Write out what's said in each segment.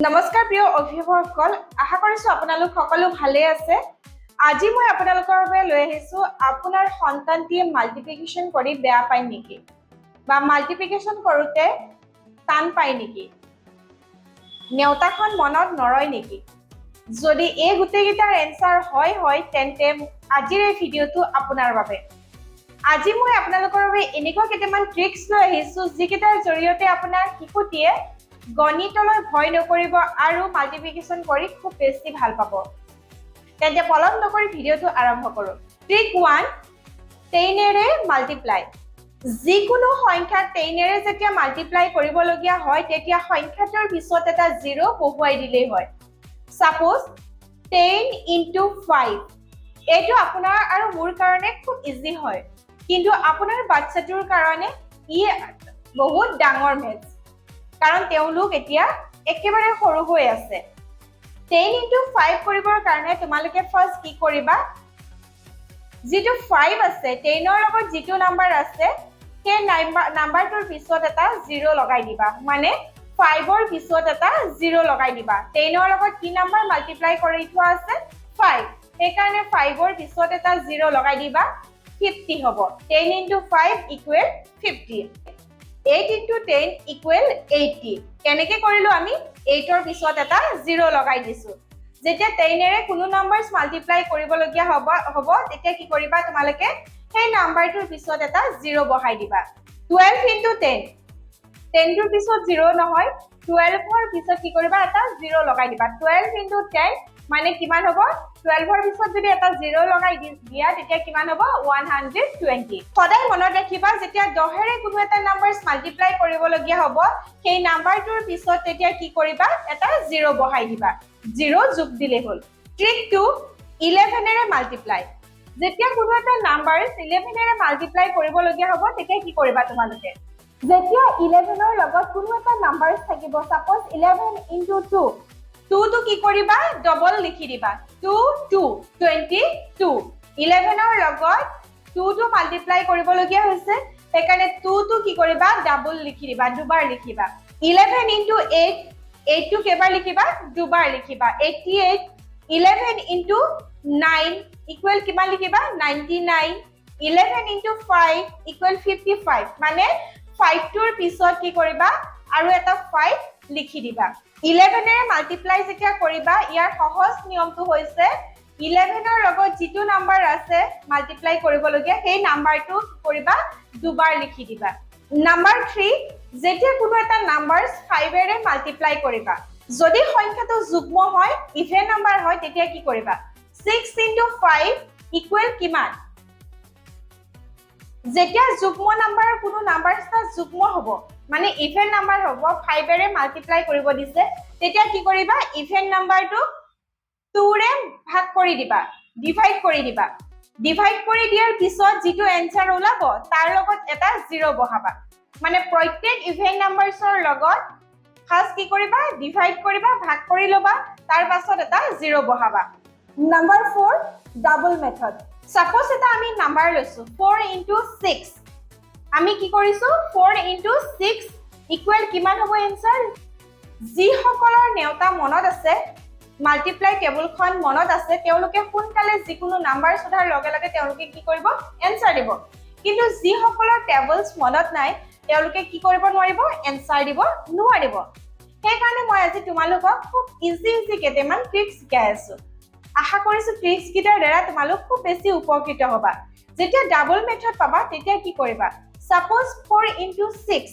নমস্কাৰ প্ৰিয় অভিভাৱকসকল, আশা কৰিছো আপোনালোক সকলো ভালে আছে। আজি মই আপোনালোকৰ বাবে লৈ আহিছো আপোনাৰ সন্তানটিয়ে মাল্টিপ্লিকেশ্যন কৰি বেয়া পায় নেকি বা মাল্টিপ্লিকেশ্যন কৰোতে টান পায় নেকি, নেওতাখন মনত নৰয় নেকি। যদি এই গোটেইকেইটাৰ এনসাৰ হয় তেন্তে আজিৰ এই ভিডিঅ'টো আপোনাৰ বাবে। আজি মই আপোনালোকৰ বাবে এনেকুৱা কেইটামান ট্ৰিক্স লৈ আহিছো যিকেইটাৰ জৰিয়তে আপোনাৰ শিশুটিয়ে গণিতলৈ ভয় নকৰিব আৰু মাল্টিপ্লিকেশ্যন কৰি খুব বেছি ভাল পাব। তেন্তে পলম নকৰি ভিডিঅ'টো আৰম্ভ কৰোঁ। ট্ৰিক 1, 10ৰে মাল্টিপ্লাই। যিকোনো সংখ্যাক 10ৰে যেতিয়া মাল্টিপ্লাই কৰিবলগীয়া হয় তেতিয়া সংখ্যাটোৰ পিছত এটা 0 বহুৱাই দিলেই হয়। সাপোজ 10 into 5, এইটো আপোনাৰ আৰু মোৰ কাৰণে খুব ইজি হয়, কিন্তু আপোনাৰ বাচ্চাটোৰ কাৰণে ই বহুত ডাঙৰ মেথছ, কাৰণ তেওঁলোক এতিয়া একেবাৰে সৰু হৈ আছে। 10 into 5 কৰিবৰ কাৰণে তোমালোকে ফাৰ্ষ্ট কি কৰিবা, যিটো 5 আছে 10ৰ লগত যিটো নাম্বাৰ আছে সেই নাম্বাৰটোৰ পিছত এটা 0 লগাই দিবা, মানে 5ৰ পিছত এটা 0 লগাই দিবা। 10ৰ লগত কি নাম্বাৰ মাল্টিপ্লাই কৰি থোৱা আছে 5, সেইকাৰণে 5ৰ পিছত এটা 0 লগাই দিবা, 50 হ'ব। 10 into 5 equal 50। 8 into 10 equal 80। কেনেকে কৰিলো আমি 8ৰ পিছত এটা 0 লগাই দিছো। যেতিয়া 10ৰে কোনো নাম্বাৰস মাল্টিপ্লাই কৰিবলগীয়া হ'ব তেতিয়া কি কৰিবা, তোমালোকে সেই নাম্বাৰটোৰ পিছত এটা 0 বহাই দিবা। 12 into 10, 10ৰ পিছত 0 নহয়, 12ৰ পিছত কি কৰিবা, এটা 0 লগাই দিবা। 12 into 10 মানে কিমান হ'ব, 12ৰ পিছত যদি এটা 0 লগাই দিয়া তেতিয়া কিমান হ'ব, 120। সদায় মনত ৰাখিবা যেতিয়া 10ৰে কোনো এটা নাম্বাৰস মাল্টিপ্লাই কৰিবলগীয়া হ'ব সেই নাম্বাৰটোৰ পিছত তেতিয়া কি কৰিবা, এটা 0 বহাই দিবা, 0 যোগ দিলে হ'ল। ট্ৰিক 2, 11ৰে মাল্টিপ্লাই। যেতিয়া কোনো এটা নাম্বাৰস 11ৰে মাল্টিপ্লাই কৰিবলগীয়া হ'ব তেতিয়া কি কৰিবা, তোমালোকে যেতিয়া 11ৰ লগত কোনো এটা নাম্বাৰস থাকিব, সাপোজ 11 into 2, 2 টো কি কৰিবা, ডবল লিখি দিবা, 2 2 22। 11ৰ লগত 2 টো মাল্টিপ্লাই কৰিবলগীয়া হৈছে, সেইকাৰণে 2 টো কি কৰিবা, ডাবল লিখি দিবা, দুবাৰ লিখিবা। 11 into 8, 8 টো কেইবাৰ লিখিবা, দুবাৰ লিখিবা, 88। 11 into 9 equal কিমান লিখিবা, 99। 11 into 5 equal 55, মানে 5 টোৰ পিছত কি কৰিবা, আৰু এটা 5 লিখি দিবা। 11ৰে মাল্টিপ্লাই যেতিয়া কৰিবা ইয়াৰ সহজ নিয়মটো হৈছে 11ৰ লগত যিটো নাম্বাৰ আছে মাল্টিপ্লাই কৰিবলগীয়া সেই নাম্বাৰটো কৰিবা, দুবাৰ লিখি দিবা। নাম্বাৰ 3, যেতিয়া কোনো এটা নাম্বাৰ 5ৰে মাল্টিপ্লাই কৰিবা, যদি সংখ্যাটো যুগ্ম হয়, ইভেন নাম্বাৰ হয়, তেতিয়া কি কৰিবা, 6 into 5 equal কিমান। যেতিয়া যুগ্ম নাম্বাৰৰ কোনো নাম্বাৰ এটা যুগ্ম হ'ব, মানে ইভেন নাম্বাৰ হ'ব, 5ৰে মাল্টিপ্লাই কৰিব দিছে, তেতিয়া কি কৰিবা, ইভেন নাম্বাৰটো 2ৰে ভাগ কৰি দিবা, ডিভাইড কৰি দিবা। ডিভাইড কৰি দিয়াৰ পিছত যিটো এনসাৰ ওলাব তাৰ লগত এটা 0 বহাবা, মানে প্ৰত্যেক ইভেন নাম্বাৰছৰ লগত ফাৰ্ষ্ট কি কৰিবা, ডিভাইড কৰিবা, ভাগ কৰি ল'বা, তাৰ পাছত এটা 0 বহাবা। Number 4, double method. সাপোজ এটা আমি নাম্বাৰ লৈছো 4 into 6, আমি কি কৰিছো 4 into 6 equal কিমান হ'ব এনসাৰ। যিসকলৰ নেওতা মনত আছে, মাল্টিপ্লাই টেবুলখন মনত আছে, তেওঁলোকে সোনকালে যিকোনো নাম্বাৰ সোধাৰ লগে লগে তেওঁলোকে কি কৰিব, এনসাৰ দিব। কিন্তু যিসকলৰ টেবলছ মনত নাই তেওঁলোকে কি কৰিব নোৱাৰিব, এনসাৰ দিব নোৱাৰিব। সেইকাৰণে মই আজি তোমালোকক খুব ইজি কেইটামান ট্ৰিক্স শিকাই আছো। আশা কৰিছো ট্ৰিক্স কেইটাৰ দ্বাৰা তোমালোক খুব বেছি উপকৃত হ'বা। যেতিয়া ডাবল মেথড পাবা তেতিয়া কি কৰিবা, সাপোজ 4 into 6,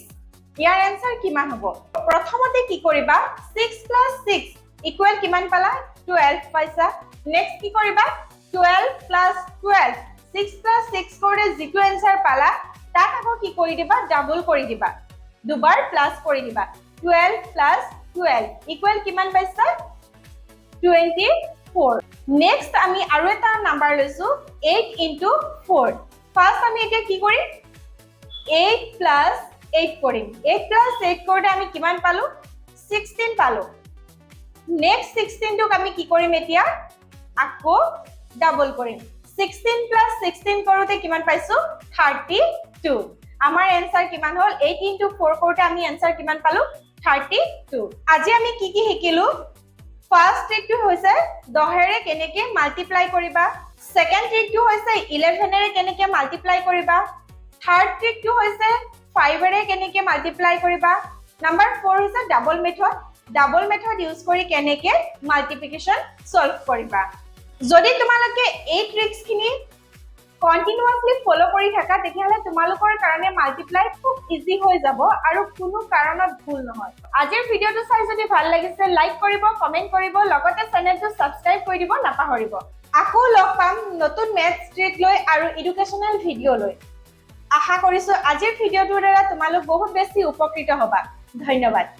ইয়াৰ এনসাৰ কিমান হ'ব। প্ৰথমতে কি কৰিবা, 6 plus 6 equal কিমান পালা, 12 পাইছা। নেক্সট কি কৰিবা, 12 plus 12, 6 plus 6 কৰোতে যিটো এনসাৰ পালা তাক আকৌ কি কৰি দিবা, ডাবল কৰি দিবা, দুবাৰ প্লাস কৰি দিবা। 12 plus 12 equal কিমান পাইছা, 24। নেক্সট আমি আৰু এটা নাম্বাৰ লৈছো 8 into 4। ফাৰ্স্ট আমি এতিয়া কি কৰিম, 8 plus 8 কৰিম। 8 plus 8 কৰোতে আমি কিমান পালো, 16 পালো। নেক্সট 16 টোক আমি কি কৰিম, এতিয়া আকৌ ডাবল কৰিম। 16 plus 16 কৰোতে কিমান পাইছো, 32। আমাৰ এনসাৰ কিমান হ'ল, 8 into 4 কৰোতে আমি এনসাৰ কিমান পালো, 32 আজি আমি কি কি শিকিলো ফাৰ্ষ্ট ট্ৰিকটো হৈছে 10 ৰে কেনেকে মাল্টিপ্লাই কৰিবা সেকেন্ড ট্ৰিকটো হৈছে 11 ৰে কেনেকে মাল্টিপ্লাই কৰিবা থাৰ্ড ট্ৰিকটো হৈছে 5 ৰে কেনেকে মাল্টিপ্লাই কৰিবা নাম্বাৰ 4 হৈছে ডাবল মেথড ইউজ কৰি কেনেকে মাল্টিপ্লিকেশন সলভ কৰিবা যদি তোমালোকে এই ট্ৰিক্সখিনি কন্টিনিউয়াসলি ফলো কৰি থাকা তেতিয়াহলে তোমালোকৰ কাৰণে মাল্টিপ্লাই খুব ইজি হৈ যাব আৰু কোনো কাৰণত ভুল নহয় আজিৰ ভিডিওটো চাই যদি ভাল লাগিছে লাইক কৰিব কমেন্ট কৰিব লগতে চেনেলটো সাবস্ক্ৰাইব কৰি দিব নাপাহৰিব আকৌ লগ পাম নতুন মেথছ ট্ৰিক লৈ আৰু এডুকেশনাল ভিডিও লৈ আশা কৰিছো আজিৰ ভিডিওটোৰ দ্বাৰা তোমালোক বহুত বেছি উপকৃত হ'বা ধন্যবাদ